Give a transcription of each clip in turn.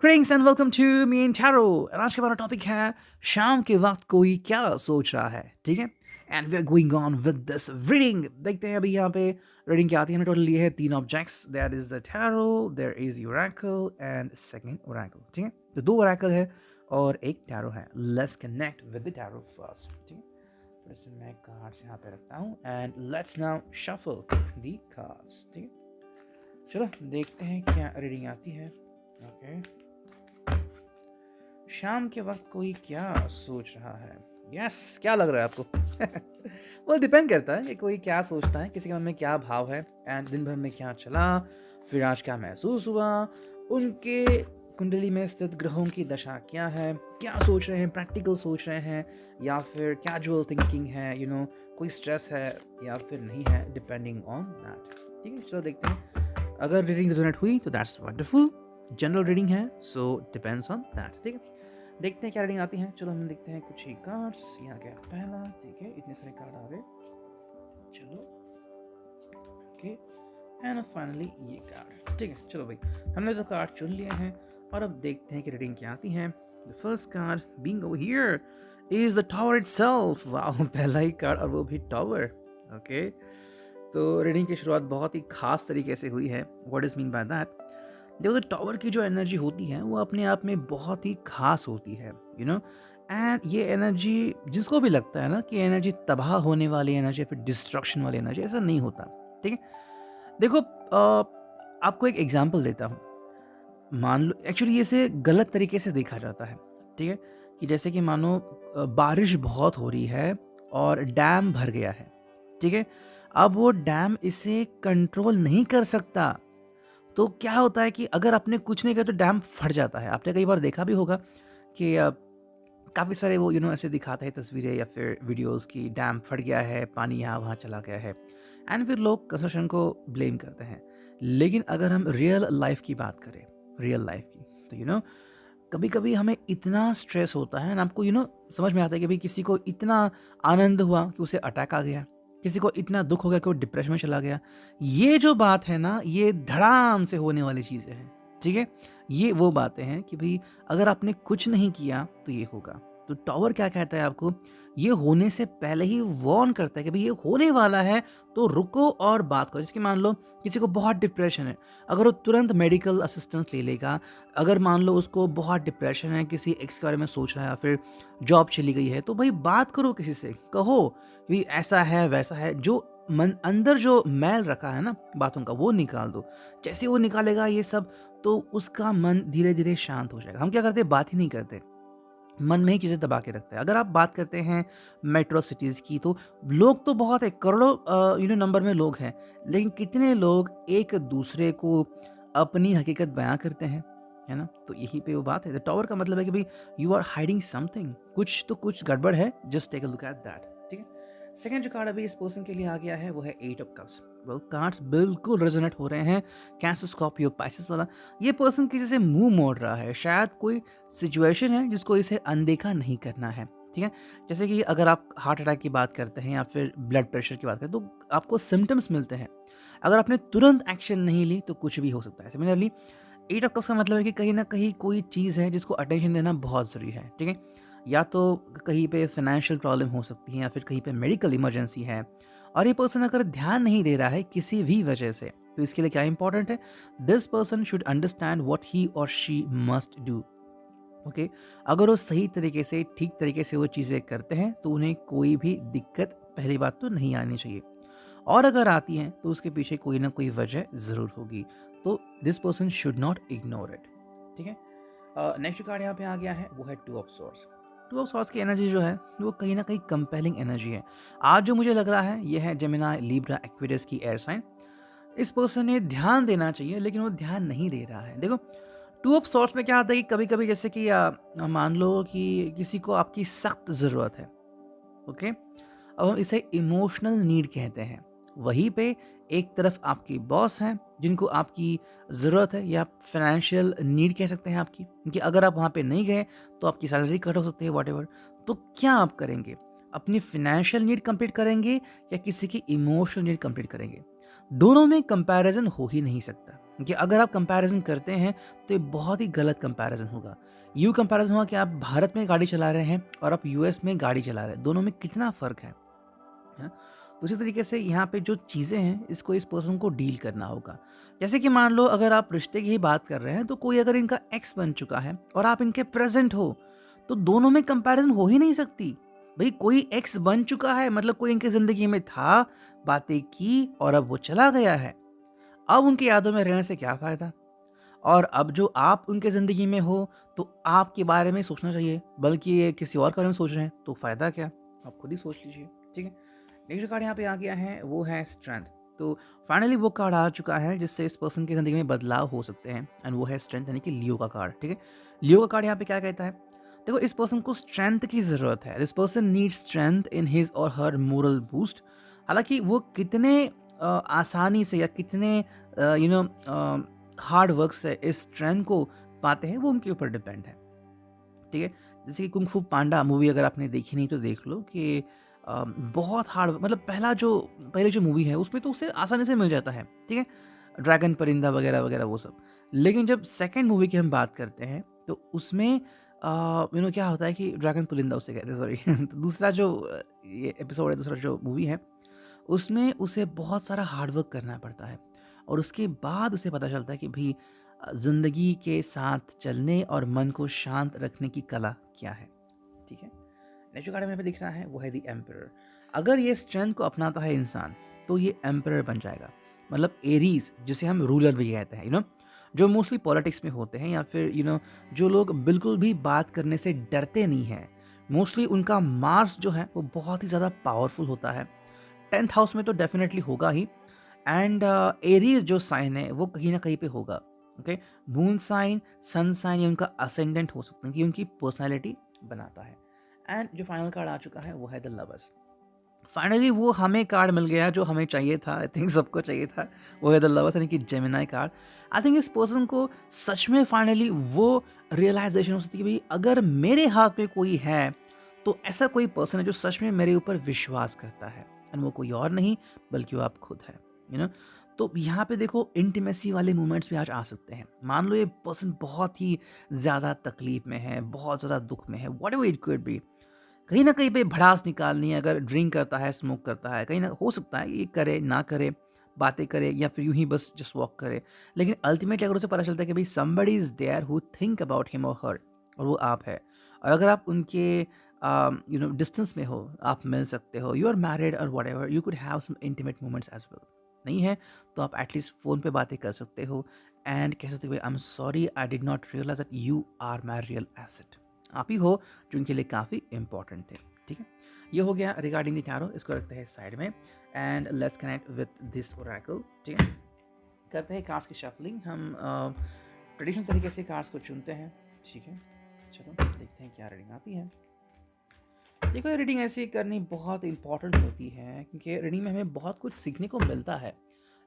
Greetings and welcome to me in tarot. और आज का हमारा टॉपिक है शाम के वक्त कोई क्या सोच रहा है। ठीक है, and we are going on with this reading. देखते हैं अभी यहाँ पे रीडिंग क्या आती है। हमने टोटल लिए है 3 objects, that is the tarot, there is oracle and second oracle. ठीक है, तो 2 ओरेकल है और एक टैरो है। Let's connect with the tarot first. ठीक है, थोड़े से मैं कार्ड्स यहाँ पे रखता हूँ and let's now shuffle the cards. ठीक है, चलो देखते हैं क्या रीडिंग आती है। ओके, शाम के वक्त कोई क्या सोच रहा है। यस, क्या लग रहा है आपको? वो डिपेंड करता है कि कोई क्या सोचता है, किसी के मन में क्या भाव है एंड दिन भर में क्या चला, फिर आज क्या महसूस हुआ, उनके कुंडली में स्थित ग्रहों की दशा क्या है, क्या सोच रहे हैं, प्रैक्टिकल सोच रहे हैं या फिर कैजुअल थिंकिंग है, कोई स्ट्रेस है या फिर नहीं है, डिपेंडिंग ऑन दैट। ठीक है, चलो देखते हैं। अगर रीडिंग रिजोनेट हुई तो दैट्स वंडरफुल। जनरल रीडिंग है सो डिपेंड्स ऑन दैट। ठीक है, देखते हैं क्या रीडिंग आती है। चलो हम देखते हैं कुछ ही कार्ड्स। यहाँ गया पहला। ठीक है, इतने सारे कार्ड आ गए। चलो ओके, एंड फाइनली ये कार्ड। ठीक है, चलो भाई हमने तो कार्ड चुन लिए हैं और अब देखते हैं कि रीडिंग क्या आती है। The first card being over here is the tower itself. Wow, पहला ही कार्ड और वो भी टावर। ओके, तो रीडिंग की शुरुआत बहुत ही खास तरीके से हुई है। What is mean by that? देखो, तो टावर की जो एनर्जी होती है वो अपने आप में बहुत ही खास होती है, एंड ये एनर्जी जिसको भी लगता है ना कि एनर्जी तबाह होने वाली एनर्जी, फिर डिस्ट्रक्शन वाली एनर्जी, ऐसा नहीं होता। ठीक है, देखो आपको एक एग्जांपल देता हूँ। मान लो, एक्चुअली इसे गलत तरीके से देखा जाता है। ठीक है, कि जैसे कि मानो बारिश बहुत हो रही है और डैम भर गया है। ठीक है, अब वो डैम इसे कंट्रोल नहीं कर सकता। तो क्या होता है कि अगर आपने कुछ नहीं किया तो डैम फट जाता है। आपने कई बार देखा भी होगा कि काफ़ी सारे वो ऐसे दिखाते हैं तस्वीरें या फिर वीडियोस की डैम फट गया है, पानी यहाँ वहाँ चला गया है, एंड फिर लोग कंस्ट्रक्शन को ब्लेम करते हैं। लेकिन अगर हम रियल लाइफ की बात करें, रियल लाइफ की, तो कभी कभी हमें इतना स्ट्रेस होता है ना, आपको समझ में आता है कि भाई किसी को इतना आनंद हुआ कि उसे अटैक आ गया, किसी को इतना दुख हो गया कि वो डिप्रेशन में चला गया। ये जो बात है ना, ये धड़ाम से होने वाली चीज़ें हैं। ठीक है, ये वो बातें हैं कि भाई अगर आपने कुछ नहीं किया तो ये होगा। तो टावर क्या कहता है आपको? ये होने से पहले ही वार्न करता है कि भाई ये होने वाला है, तो रुको और बात करो। जैसे कि मान लो किसी को बहुत डिप्रेशन है, अगर वो तुरंत मेडिकल असिस्टेंस ले लेगा, अगर मान लो उसको बहुत डिप्रेशन है, किसी एक्स के बारे में सोच रहा है या फिर जॉब चली गई है, तो भाई बात करो, किसी से कहो कि ऐसा है वैसा है। जो मन अंदर जो मैल रखा है ना बातों का, वो निकाल दो। जैसे वो निकालेगा ये सब, तो उसका मन धीरे धीरे शांत हो जाएगा। हम क्या करते हैं, बात ही नहीं करते, मन में ही चीज़ें दबा के रखते हैं। अगर आप बात करते हैं मेट्रो सिटीज़ की, तो लोग तो बहुत है, करोड़ों नंबर में लोग हैं, लेकिन कितने लोग एक दूसरे को अपनी हकीकत बयां करते हैं, है ना? तो यही पे वो बात है। द टावर का मतलब है कि भाई यू आर हाइडिंग समथिंग, कुछ तो कुछ गड़बड़ है, just take a look at that. ठीक है, सेकंड जो कार्ड अभी इस पर्सन के लिए आ गया है वो है 8 ऑफ कप्स। वेल, कार्ड्स बिल्कुल रेजोनेट हो रहे हैं। कैंसर, स्कॉर्पियो, पाइसेस वाला। ये पर्सन किसी से मुंह मोड़ रहा है, शायद कोई सिचुएशन है जिसको इसे अनदेखा नहीं करना है। ठीक है, जैसे कि अगर आप हार्ट अटैक की बात करते हैं या फिर ब्लड प्रेशर की बात करते हैं, तो आपको सिम्टम्स मिलते हैं। अगर आपने तुरंत एक्शन नहीं ली तो कुछ भी हो सकता है। सिमिलरली 8 ऑफ कप्स का मतलब है कि कहीं ना कहीं कोई चीज़ है जिसको अटेंशन देना बहुत ज़रूरी है। ठीक है, या तो कहीं पे फाइनेंशियल प्रॉब्लम हो सकती है या फिर कहीं पे मेडिकल इमरजेंसी है, और ये पर्सन अगर ध्यान नहीं दे रहा है किसी भी वजह से, तो इसके लिए क्या इंपॉर्टेंट है? This person should understand what he और शी मस्ट डू। ओके, अगर वो सही तरीके से, ठीक तरीके से वो चीज़ें करते हैं तो उन्हें कोई भी दिक्कत पहली बात तो नहीं आनी चाहिए, और अगर आती हैं तो उसके पीछे कोई ना कोई वजह ज़रूर होगी। तो this person should not ignore it. ठीक है, नेक्स्ट कार्ड यहाँ पे आ गया है वो है 2 ऑफ सॉर्ड्स। 2 ऑफ सॉर्ड्स की एनर्जी जो है वो कहीं ना कहीं कंपेलिंग एनर्जी है। आज जो मुझे लग रहा है ये है जेमिनी, लिब्रा, एक्वेरियस की एयर साइन। इस पर्सन ने ध्यान देना चाहिए लेकिन वो ध्यान नहीं दे रहा है। देखो, 2 ऑफ सॉर्ड्स में क्या आता है कि कभी कभी जैसे कि मान लो कि किसी को आपकी सख्त ज़रूरत है। ओके, अब हम इसे इमोशनल नीड कहते हैं। वहीं पे एक तरफ आपकी बॉस हैं जिनको आपकी ज़रूरत है, या फाइनेंशियल नीड कह सकते हैं आपकी, कि अगर आप वहाँ पे नहीं गए तो आपकी सैलरी कट हो सकती है, वॉटेवर। तो क्या आप करेंगे? अपनी फाइनेंशियल नीड कंप्लीट करेंगे या किसी की इमोशनल नीड कंप्लीट करेंगे? दोनों में कंपैरिजन हो ही नहीं सकता, कि अगर आप कंपैरिजन करते हैं तो ये बहुत ही गलत कंपैरिजन होगा। यूँ कंपैरिजन हुआ कि आप भारत में गाड़ी चला रहे हैं और आप यूएस में गाड़ी चला रहे हैं, दोनों में कितना फ़र्क है ना? तो उसी तरीके से यहाँ पे जो चीज़ें हैं इसको इस पर्सन को डील करना होगा। जैसे कि मान लो अगर आप रिश्ते की ही बात कर रहे हैं, तो कोई अगर इनका एक्स बन चुका है और आप इनके प्रेजेंट हो, तो दोनों में कंपैरिजन हो ही नहीं सकती। भाई कोई एक्स बन चुका है मतलब कोई इनकी ज़िंदगी में था, बातें की और अब वो चला गया है। अब उनकी यादों में रहने से क्या फ़ायदा? और अब जो आप उनके ज़िंदगी में हो तो आपके बारे में सोचना चाहिए, बल्कि ये किसी और के बारे में सोच रहे हैं तो फ़ायदा क्या? आप खुद ही सोच लीजिए, ठीक है? नेक्स्ट जो कार्ड यहाँ पे आ गया है वो है स्ट्रेंथ। तो फाइनली वो कार्ड आ चुका है जिससे इस पर्सन की ज़िंदगी में बदलाव हो सकते हैं, एंड वो है स्ट्रेंथ, यानी कि लियो का कार्ड, ठीक है? लियो का कार्ड यहाँ पे क्या कहता है? देखो इस पर्सन को स्ट्रेंथ की ज़रूरत है। This person needs strength in his और हर मोरल बूस्ट। हालाँकि वो कितने आसानी से या कितने हार्ड वर्क से इस स्ट्रेंथ को पाते हैं वो उनके ऊपर डिपेंड है, ठीक है? जैसे कि कुंग फू पांडा मूवी अगर आपने देखी नहीं तो देख लो कि बहुत हार्ड, मतलब पहले जो मूवी है उसमें तो उसे आसानी से मिल जाता है, ठीक है? ड्रैगन परिंदा वगैरह वगैरह वो सब। लेकिन जब सेकंड मूवी की हम बात करते हैं तो उसमें क्या होता है कि ड्रैगन पुलिंदा उसे कहते हैं, सॉरी तो दूसरा जो ये एपिसोड है, दूसरा जो मूवी है, उसमें उसे बहुत सारा हार्ड वर्क करना पड़ता है और उसके बाद उसे पता चलता है कि भाई ज़िंदगी के साथ चलने और मन को शांत रखने की कला क्या है, ठीक है? नेक्स्ट जो कार्ड हमें पे दिख रहा है वो है द एम्परर। अगर ये स्ट्रेंथ को अपनाता है इंसान तो ये एम्परर बन जाएगा, मतलब एरीज जिसे हम रूलर भी कहते हैं, जो मोस्टली पॉलिटिक्स में होते हैं, या फिर जो लोग बिल्कुल भी बात करने से डरते नहीं हैं। मोस्टली उनका मार्स जो है वो बहुत ही ज़्यादा पावरफुल होता है। 10th हाउस में तो डेफिनेटली होगा ही, एंड एरीज जो साइन है वो कहीं ना कहीं पे होगा, okay? Moon sign, sun sign, ये उनका असेंडेंट हो सकते हैं कि उनकी पर्सनैलिटी बनाता है। एंड जो फाइनल कार्ड आ चुका है वो है द लवर्स। फाइनली वो हमें कार्ड मिल गया जो हमें चाहिए था, आई थिंक सबको चाहिए था, वो है द लवर्स, यानी कि जेमिनाई कार्ड। आई थिंक इस पर्सन को सच में फाइनली वो रियलाइजेशन हो सकती है कि भाई अगर मेरे हाथ में कोई है तो ऐसा कोई पर्सन है जो सच में मेरे ऊपर विश्वास करता है, एंड वो कोई और नहीं बल्कि वो आप खुद है, यू नो। तो यहाँ पे देखो इंटीमेसी वाले मोमेंट्स भी आज आ सकते हैं। मान लो ये पर्सन बहुत ही ज़्यादा तकलीफ में है, बहुत ज़्यादा दुख में है, what ever it could be, कहीं ना कहीं पे भड़ास निकालनी है, अगर ड्रिंक करता है, स्मोक करता है, कहीं ना हो सकता है ये करे ना करे, बातें करे या फिर यूं ही बस जस्ट वॉक करे, लेकिन अल्टीमेटली अगर उसे पता चलता है कि भाई somebody is there who think about him और हर, और वो आप है, और अगर आप उनके डिस्टेंस में हो, आप मिल सकते हो, यू आर मैरिड और whatever, you could have some intimate moments as well. नहीं है तो आप एटलीस्ट फ़ोन पे बातें कर सकते हो एंड कह सकते हो I am sorry, I did not realise that you are my real asset. आप ही हो जो उनके लिए काफ़ी इंपॉर्टेंट थे, ठीक है? ये हो गया रिगार्डिंग द टैरो, इसको रखते हैं साइड में and let's connect with this Oracle, ठीक है? करते हैं कार्ड्स की शफलिंग। हम ट्रेडिशनल तरीके से कार्ड्स को चुनते हैं, ठीक है? चलो देखते हैं क्या रीडिंग आती है। देखो ये रीडिंग ऐसी करनी बहुत इंपॉर्टेंट होती है क्योंकि रीडिंग में हमें बहुत कुछ सीखने को मिलता है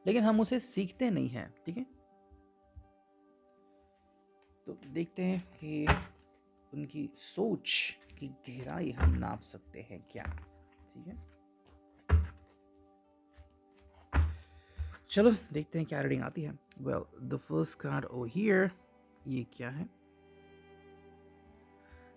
लेकिन हम उसे सीखते नहीं हैं, ठीक है? तो देखते हैं कि उनकी सोच की गहराई हम नाप सकते हैं क्या, ठीक है? चलो देखते हैं क्या रीडिंग आती है। Well the first card over here, ये क्या है?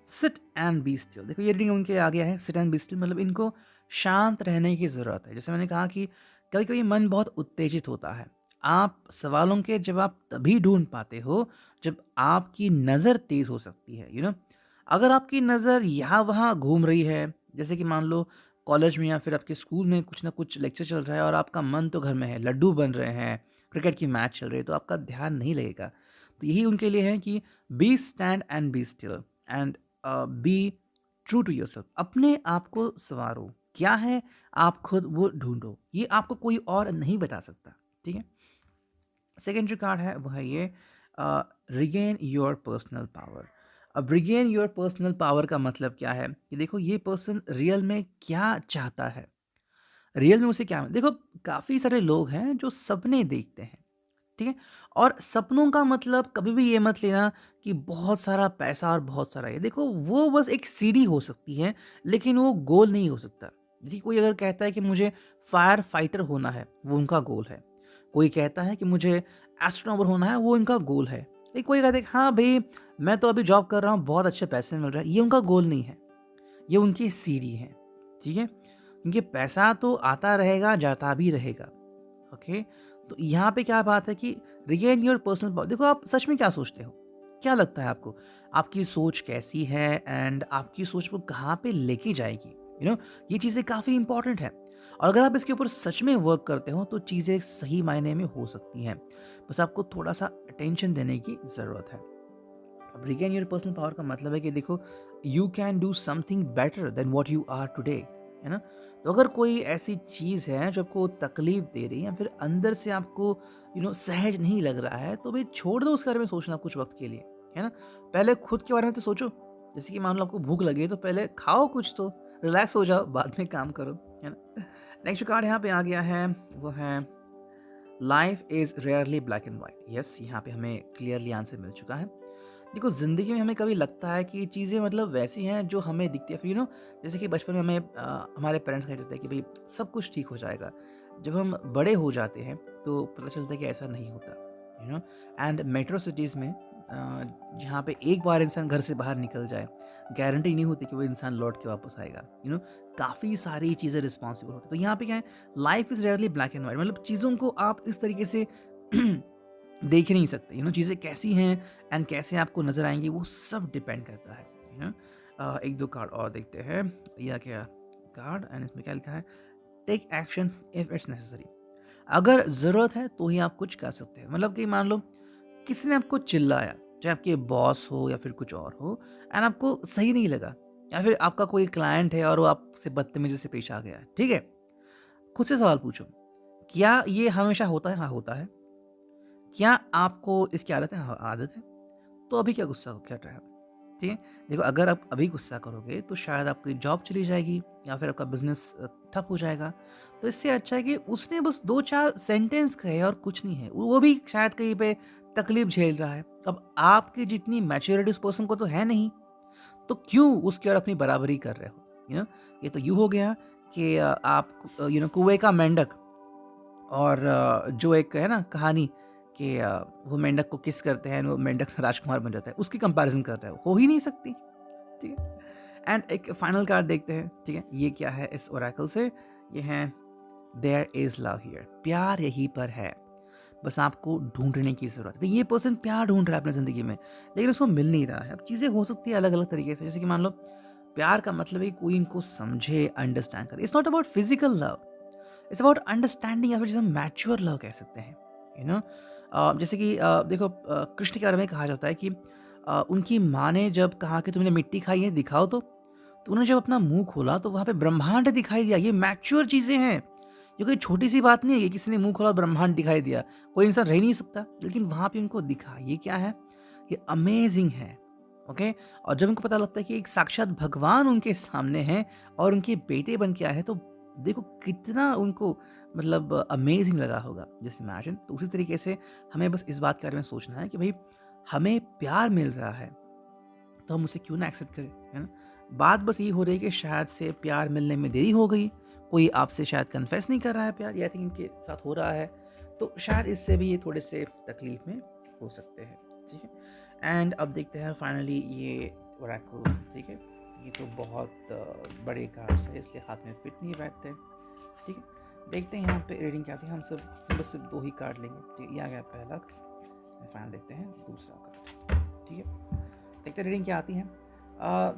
Sit and be still. देखो ये रीडिंग उनके आ गया है, सिट एंड बी स्टिल, मतलब इनको शांत रहने की ज़रूरत है। जैसे मैंने कहा कि कभी कभी मन बहुत उत्तेजित होता है। आप सवालों के जवाब तभी ढूंढ पाते हो जब आपकी नज़र तेज़ हो सकती है, अगर आपकी नज़र यहाँ वहाँ घूम रही है, जैसे कि मान लो कॉलेज में या फिर आपके स्कूल में कुछ ना कुछ लेक्चर चल रहा है और आपका मन तो घर में है, लड्डू बन रहे हैं, क्रिकेट की मैच चल रही है, तो आपका ध्यान नहीं लगेगा। तो यही उनके लिए है कि be stand and be still and be true to yourself. अपने आप को संवारो, क्या है आप खुद वो ढूंढो, ये आपको कोई और नहीं बता सकता, ठीक है? सेकेंड जो कार्ड है वो है ये रिगेन योर पर्सनल पावर। अब रिगेन योर पर्सनल पावर का मतलब क्या है कि देखो ये पर्सन रियल में क्या चाहता है, रियल में उसे क्या, देखो काफ़ी सारे लोग हैं जो सपने देखते हैं, ठीक है? और सपनों का मतलब कभी भी ये मत लेना कि बहुत सारा पैसा और बहुत सारा ये, देखो वो बस एक सीढ़ी हो सकती है लेकिन वो गोल नहीं हो सकता। जैसे कोई अगर कहता है कि मुझे फायर फाइटर होना है, वो उनका गोल है, कोई कहता है कि मुझे एस्ट्रोनॉमर होना है, वो इनका गोल है। लेकिन कोई कहता है कि हाँ भाई, मैं तो अभी जॉब कर रहा हूँ, बहुत अच्छे पैसे मिल रहा है, ये उनका गोल नहीं है, ये उनकी सीढ़ी है। ठीक है, क्योंकि पैसा तो आता रहेगा, जाता भी रहेगा। ओके, तो यहाँ पे क्या बात है कि रिगेन योर पर्सनल पावर। देखो, आप सच में क्या सोचते हो, क्या लगता है आपको, आपकी सोच कैसी है एंड आपकी सोच को कहाँ पे लेके जाएगी, ये चीज़ें काफ़ी इंपॉर्टेंट है। और अगर आप इसके ऊपर सच में वर्क करते हो तो चीज़ें सही मायने में हो सकती हैं, बस आपको थोड़ा सा अटेंशन देने की ज़रूरत है। अब रिगेन योर पर्सनल पावर का मतलब है कि देखो, you can do something better than what you are today, है ना। तो अगर कोई ऐसी चीज़ है जो आपको तकलीफ दे रही है या फिर अंदर से आपको सहज नहीं लग रहा है, तो भाई छोड़ दो उसके बारे में सोचना कुछ वक्त के लिए, है ना। पहले खुद के बारे में तो सोचो। जैसे कि मान लो आपको भूख लगे तो पहले खाओ कुछ, तो रिलैक्स हो जाओ, बाद में काम करो, है ना। नेक्स्ट कार्ड यहाँ पे आ गया है, वो है life is rarely black and white. Yes, यहाँ पे हमें क्लियरली आंसर मिल चुका है। देखो, ज़िंदगी में हमें कभी लगता है कि चीज़ें मतलब वैसी हैं जो हमें दिखती है, फिर जैसे कि बचपन में हमें हमारे पेरेंट्स कहते थे कि भाई सब कुछ ठीक हो जाएगा। जब हम बड़े हो जाते हैं तो पता चलता है कि ऐसा नहीं होता। एंड मेट्रो सिटीज़ में जहाँ पे एक बार इंसान घर से बाहर निकल जाए, गारंटी नहीं होती कि वो इंसान लौट के वापस आएगा। काफ़ी सारी चीज़ें रिस्पॉन्सिबल होती है। तो यहाँ पे क्या है, life is rarely black and white, मतलब चीज़ों को आप इस तरीके से देख ही नहीं सकते। चीज़ें कैसी हैं एंड कैसे आपको नज़र आएंगी, वो सब डिपेंड करता है। एक दो कार्ड और देखते हैं, या क्या कार्ड, एंड इसमें क्या लिखा है, take action if it's necessary. अगर ज़रूरत है तो ही आप कुछ कर सकते हैं। मतलब कि मान लो किसी ने आपको चिल्लाया, चाहे आपके बॉस हो या फिर कुछ और हो, एंड आपको सही नहीं लगा, या फिर आपका कोई क्लाइंट है और वो आपसे बदतमीजी से पेश आ गया, ठीक है, खुद से सवाल पूछो, क्या ये हमेशा होता है? हाँ, होता है। क्या आपको इसकी आदत है? हाँ, आदत है। तो अभी क्या गुस्सा कर रहे हो? ठीक है, देखो, अगर आप अभी गुस्सा करोगे तो शायद आपकी जॉब चली जाएगी या फिर आपका बिजनेस ठप हो जाएगा। तो इससे अच्छा है कि उसने बस 2-4 सेंटेंस कहे और कुछ नहीं है, वो भी शायद कहीं पे तकलीफ झेल रहा है। अब आपकी जितनी मैच्योरिटी उस पर्सन को तो है नहीं, तो क्यों उसकी और अपनी बराबरी कर रहे हो? ये तो यूँ हो गया कि आप कुएं का मेंढक और जो एक है ना कहानी कि वो मेंढक को किस करते हैं, वो मेंढक राजकुमार बन जाता है, उसकी कंपैरिजन कर रहे हो ही नहीं सकती। ठीक है, एंड एक फाइनल कार्ड देखते हैं। ठीक है, ये क्या है इस ओरेकल से, ये है देयर इज लव हियर, प्यार यहीं पर है, बस आपको ढूंढने की जरूरत है। तो ये पर्सन प्यार ढूंढ रहा है अपनी जिंदगी में, लेकिन उसको मिल नहीं रहा है। अब चीज़ें हो सकती है अलग अलग तरीके से, जैसे कि मान लो प्यार का मतलब है कोई इनको समझे, अंडरस्टैंड करे। It's not about physical love, it's about understanding, या फिर जिसे हम मैच्योर लव कह सकते हैं। जैसे कि देखो, कृष्ण के बारे में कहा जाता है कि उनकी माँ ने जब कहा कि तुमने मिट्टी खाई है, दिखाओ तो उन्होंने जब अपना मुंह खोला तो वहाँ पे ब्रह्मांड दिखाई दिया। ये मैच्योर चीज़ें हैं, ये कोई छोटी सी बात नहीं है कि किसी ने मुंह खोला ब्रह्मांड दिखाई दिया, कोई इंसान रह नहीं सकता, लेकिन वहाँ पे उनको दिखा। ये क्या है, ये अमेजिंग है। ओके, और जब उनको पता लगता है कि एक साक्षात भगवान उनके सामने है और उनके बेटे बन के आए हैं, तो देखो कितना उनको मतलब अमेजिंग लगा होगा, जस्ट इमेजिन। तो उसी तरीके से हमें बस इस बात के बारे में सोचना है कि भाई हमें प्यार मिल रहा है तो हम उसे क्यों ना एक्सेप्ट करें, है ना। बात बस ये हो रही है कि शायद से प्यार मिलने में देरी हो गई, कोई आपसे शायद कन्फेस नहीं कर रहा है प्यार, या थिंक इनके साथ हो रहा है, तो शायद इससे भी ये थोड़े से तकलीफ में हो सकते हैं। ठीक है, एंड अब देखते हैं फाइनली ये ओरेकल। ठीक है, ये तो बहुत बड़े कार्ड्स है, इसलिए हाथ में फिट नहीं बैठते। ठीक है, देखते हैं यहाँ पे रीडिंग क्या आती है। हम सिर्फ 2 ही कार्ड लेंगे। ठीक, ये आ गया पहला, फाइनल देखते हैं दूसरा कार्ड। ठीक है, देखते हैं रीडिंग क्या आती है।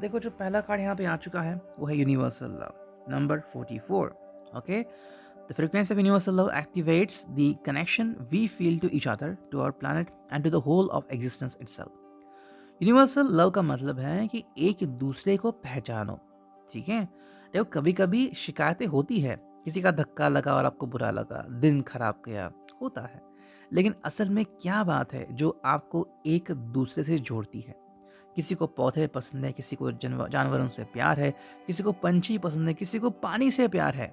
देखो, जो पहला कार्ड यहाँ पे आ चुका है वो है universal love number 44। Okay, the frequency of universal love activates the connection we feel to each other, to our planet and to the whole of existence itself. Universal love का मतलब है कि एक दूसरे को पहचानो। ठीक है, देखो कभी कभी शिकायतें होती है, किसी का धक्का लगा और आपको बुरा लगा, दिन खराब गया, होता है, लेकिन असल में क्या बात है जो आपको एक दूसरे से जोड़ती है। किसी को पौधे पसंद है, किसी को जानवरों से प्यार है, किसी को पंछी पसंद है, किसी को पानी से प्यार है,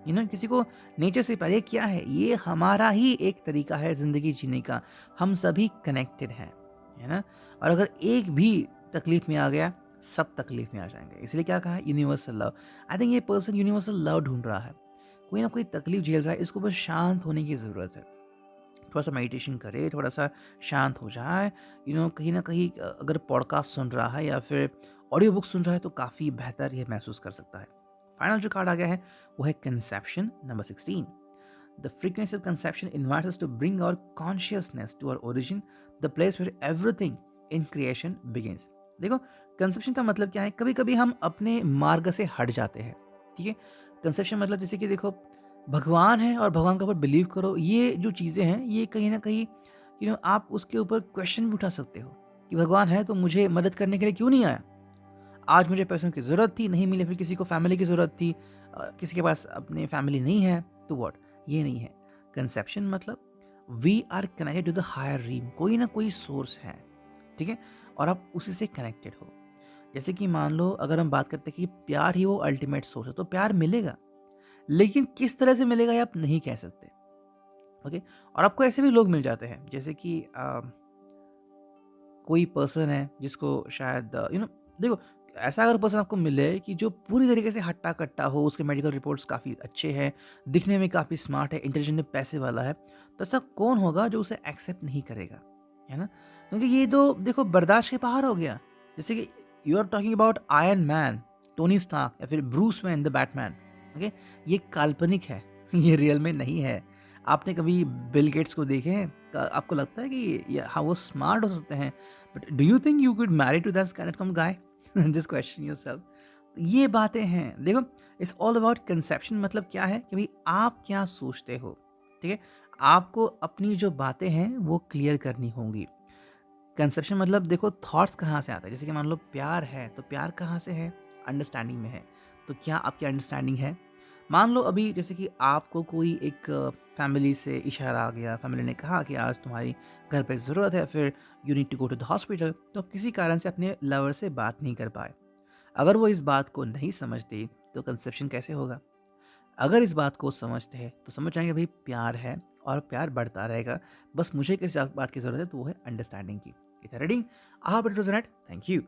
किसी को नेचर से प्यार। ये क्या है, ये हमारा ही एक तरीका है जिंदगी जीने का। हम सभी कनेक्टेड हैं, है ना। और अगर एक भी तकलीफ में आ गया, सब तकलीफ में आ जाएंगे। इसलिए क्या कहा, यूनिवर्सल लव। आई थिंक ये पर्सन यूनिवर्सल लव ढूंढ रहा है, कोई ना कोई तकलीफ झेल रहा है, इसको बस शांत होने की ज़रूरत है। थोड़ा सा मेडिटेशन करे, थोड़ा सा शांत हो जाए, कहीं ना कहीं अगर पॉडकास्ट सुन रहा है या फिर ऑडियो बुक सुन रहा है तो काफ़ी बेहतर ये महसूस कर सकता है। फाइनल जो कार्ड आ गया है वो है conception number 16। The frequency of conception invites us to bring our consciousness to our origin, the place where everything in creation begins. देखो, कंसेप्शन का मतलब क्या है, कभी कभी हम अपने मार्ग से हट जाते हैं। ठीक है, कंसेप्शन मतलब जैसे कि देखो, भगवान है और भगवान के ऊपर बिलीव करो, ये जो चीज़ें हैं ये कहीं ना कहीं आप उसके ऊपर क्वेश्चन भी उठा सकते हो कि भगवान है तो मुझे मदद करने के लिए क्यों नहीं आया। आज मुझे पैसों की ज़रूरत थी, नहीं मिले, फिर किसी को फैमिली की ज़रूरत थी, किसी के पास अपनी फैमिली नहीं है, तो व्हाट, ये नहीं है कंसेप्शन। मतलब we are connected to the higher realm, कोई ना कोई सोर्स है, ठीक है, और आप उसी से कनेक्टेड हो। जैसे कि मान लो अगर हम बात करते हैं कि प्यार ही वो अल्टीमेट सोर्स है, तो प्यार मिलेगा, लेकिन किस तरह से मिलेगा ये आप नहीं कह सकते। ओके, और आपको ऐसे भी लोग मिल जाते हैं, जैसे कि कोई पर्सन है जिसको शायद देखो, ऐसा अगर पर्सन आपको मिले कि जो पूरी तरीके से हट्टा कट्टा हो, उसके मेडिकल रिपोर्ट्स काफ़ी अच्छे हैं, दिखने में काफ़ी स्मार्ट है, इंटेलिजेंट है, पैसे वाला है, तो ऐसा कौन होगा जो उसे एक्सेप्ट नहीं करेगा, है ना? क्योंकि ये तो देखो बर्दाश्त के बाहर हो गया। जैसे कि you are talking about Iron Man, Tony Stark या फिर Bruce Wayne the Batman. Okay, ये काल्पनिक है ये रियल में नहीं है। आपने कभी बिल गेट्स को देखे हैं? आपको लगता है कि हाँ वो स्मार्ट हो सकते हैं, but do you think you could marry to that kind of guy? Just question yourself. ये बातें हैं, देखो, इट्स ऑल अबाउट कंसेप्शन। मतलब क्या है कि भाई आप क्या सोचते हो, ठीक है, आपको अपनी जो बातें हैं वो क्लियर करनी होंगी। कंसेप्शन मतलब देखो थॉट्स कहाँ से आते हैं। जैसे कि मान लो प्यार है, तो प्यार कहाँ से है? अंडरस्टैंडिंग में है। तो क्या आपकी अंडरस्टैंडिंग है? मान लो अभी जैसे कि आपको कोई एक फैमिली से इशारा आ गया, फैमिली ने कहा कि आज तुम्हारी घर पे ज़रूरत है, फिर you need to go to the hospital, तो आप किसी कारण से अपने लवर से बात नहीं कर पाए। अगर वो इस बात को नहीं समझती तो कंसेप्शन कैसे होगा? अगर इस बात को समझते हैं तो समझ जाएंगे भाई प्यार है और प्यार बढ़ता रहेगा, बस मुझे किस बात की ज़रूरत है, तो वो है अंडरस्टैंडिंग की। इतना रीडिंग आप, इट वाज थैंक यू।